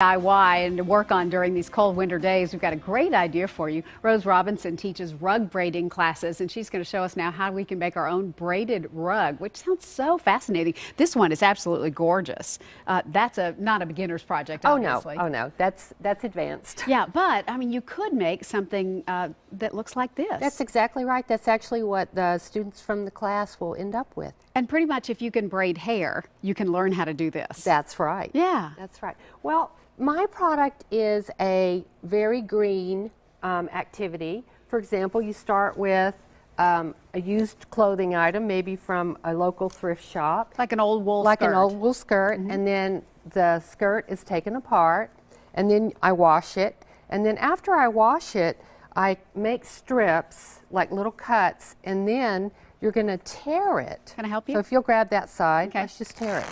DIY and to work on during these cold winter days. We've got a great idea for you. Rose Robinson teaches rug braiding classes, and she's going to show us now how we can make our own braided rug, which sounds so fascinating. This one is absolutely gorgeous. That's not a beginner's project, obviously. Oh no, that's advanced. Yeah, but I mean, you could make something that looks like this. That's exactly right. That's actually what the students from the class will end up with. And pretty much if you can braid hair, you can learn how to do this. That's right. Yeah. That's right. Well, my product is a very green activity. For example, you start with a used clothing item, maybe from a local thrift shop. Like an old wool skirt. Like an old wool skirt, and then the skirt is taken apart, and then I wash it. And then after I wash it, I make strips, like little cuts, and then you're going to tear it. Can I help you? So if you'll grab that side, okay. Let's just tear it.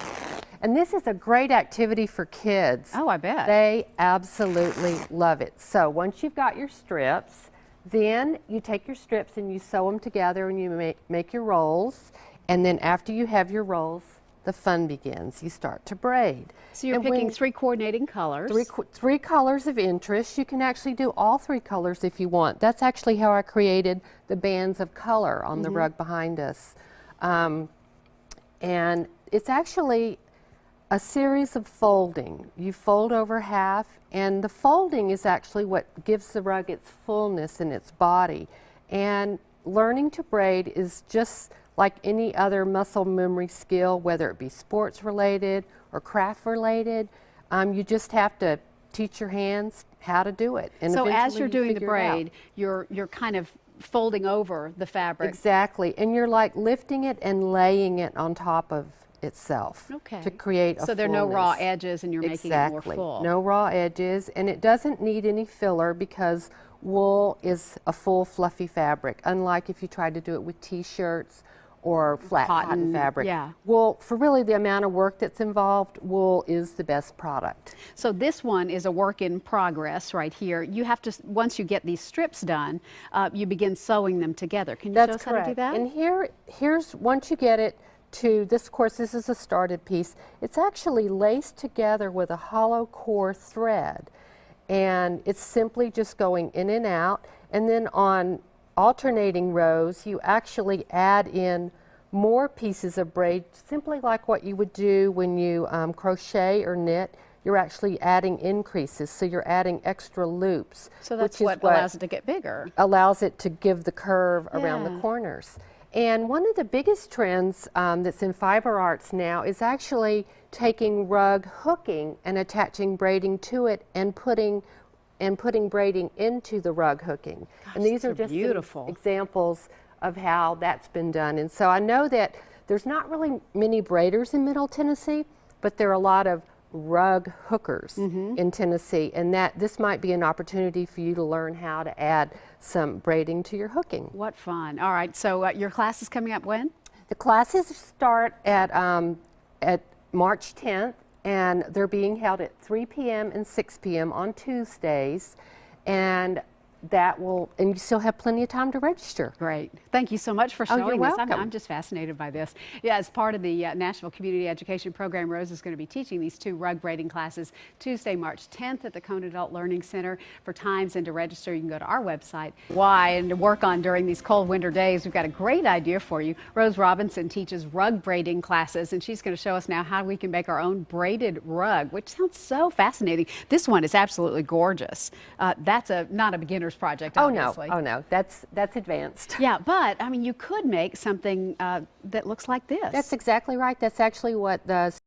And this is a great activity for kids. Oh, I bet. They absolutely love it. So once you've got your strips, then you take your strips and you sew them together and you make your rolls. And then after you have your rolls, the fun begins. You start to braid. So you're picking three coordinating colors. Three colors of interest. You can actually do all three colors if you want. That's actually how I created the bands of color on the rug behind us. And it's actually a series of folding. You fold over half, and the folding is actually what gives the rug its fullness in its body. And learning to braid is just like any other muscle memory skill, whether it be sports related or craft related. You just have to teach your hands how to do it. And so as you're doing the braid, you're kind of folding over the fabric. Exactly, and you're like lifting it and laying it on top of itself to create a So there are no raw edges and you're making it more full. No raw edges, and it doesn't need any filler because wool is a full fluffy fabric, unlike if you tried to do it with t-shirts or flat cotton fabric. Yeah. Wool, for really the amount of work that's involved, wool is the best product. So this one is a work in progress right here. You have to, once you get these strips done, you begin sewing them together. Can you show us how to do that? And here's, once you get it to this, of course, this is a started piece. It's actually laced together with a hollow core thread, and it's simply just going in and out. And then on alternating rows, you actually add in more pieces of braid, simply like what you would do when you crochet or knit. You're actually adding increases, so you're adding extra loops. So that's what allows it to get bigger. Allows it to give the curve around the corners. And one of the biggest trends that's in fiber arts now is actually taking rug hooking and attaching braiding to it and putting braiding into the rug hooking. Gosh, and these are just beautiful examples of how that's been done. And so I know that there's not really many braiders in Middle Tennessee, but there are a lot of rug hookers in Tennessee, and that this might be an opportunity for you to learn how to add some braiding to your hooking. What fun. All right, so your class is coming up when? The classes start at March 10th, and they're being held at 3 p.m. and 6 p.m. on Tuesdays, and you still have plenty of time to register. Great. Thank you so much for showing you're this. welcome. I'm just fascinated by this. Yeah, as part of the National Community Education Program, Rose is going to be teaching these two rug braiding classes Tuesday, March 10th at the Cone Adult Learning Center. For times and to register, you can go to our website. And to work on during these cold winter days, we've got a great idea for you. Rose Robinson teaches rug braiding classes, and she's going to show us now how we can make our own braided rug, which sounds so fascinating. This one is absolutely gorgeous. That's not a beginner's project, obviously. Oh no, that's advanced. Yeah, but I mean, you could make something that looks like this. That's exactly right. That's actually what the